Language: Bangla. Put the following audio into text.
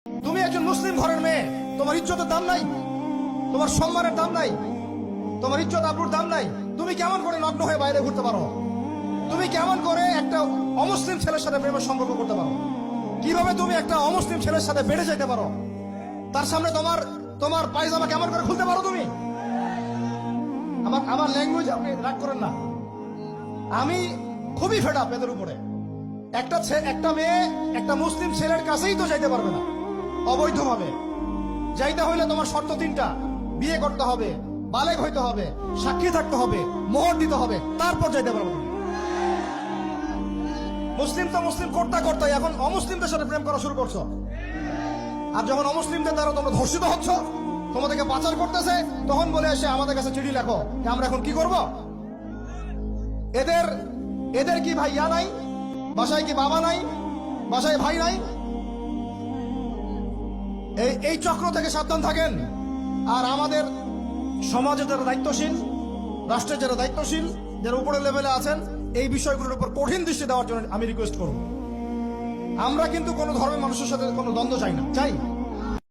তুমি একজন মুসলিম ঘরের মেয়ে, তোমার ইজ্জতের দাম নাই, তোমার সম্মানের দাম নাই, তোমার ইজ্জত আবরুর দাম নাই। তুমি কেমন করে নগ্ন হয়ে বাইরে ঘুরতে পারো? তুমি কেমন করে একটা অমুসলিম ছেলের সাথে প্রেমের সম্পর্ক করতে পারো? কিভাবে তুমি একটা অমুসলিম ছেলের সাথে বেড়ে যেতে পারো? তার সামনে তোমার তোমার পায়জামা কেমন করে খুলতে পারো তুমি? আমার ল্যাঙ্গুয়েজ আপনি রাগ করেন না। আমি খুবই ফেড আপ এদের উপরে। একটা মেয়ে একটা মুসলিম ছেলের কাছেই তো যাইতে পারবে না অবৈধভাবে। যাইতে হইলে তোমার শর্ত তিনটা: বিয়ে করতে হবে, বালেগ হইতে হবে, সাক্ষী থাকতে হবে, মোহর দিতে হবে, তারপর যাইতে পারবে। মুসলিম তো মুসলিম করতে করতে এখন অমুসলিমদের সাথে প্রেম করা শুরু করছো। আর যখন অমুসলিমদের দ্বারা তোমরা ধর্ষিত হচ্ছ, তোমাদেরকে পাচার করতেছে, তখন বলে এসে আমাদের কাছে চিঠি লেখো যে আমরা এখন কি করব। এদের কি ভাইয়া নাই? বাসায় কি বাবা নাই? বাসায় ভাই নাই? এই চক্র থেকে সাবধান থাকেন। আর আমাদের সমাজে যারা দায়িত্বশীল, রাষ্ট্রের যারা দায়িত্বশীল, যারা উপরের লেভেলে আছেন, এই বিষয়গুলোর উপর কঠিন দৃষ্টি দেওয়ার জন্য আমি রিকোয়েস্ট করব। আমরা কিন্তু কোনো ধর্মের মানুষের সাথে কোনো দ্বন্দ্ব চাই না, চাই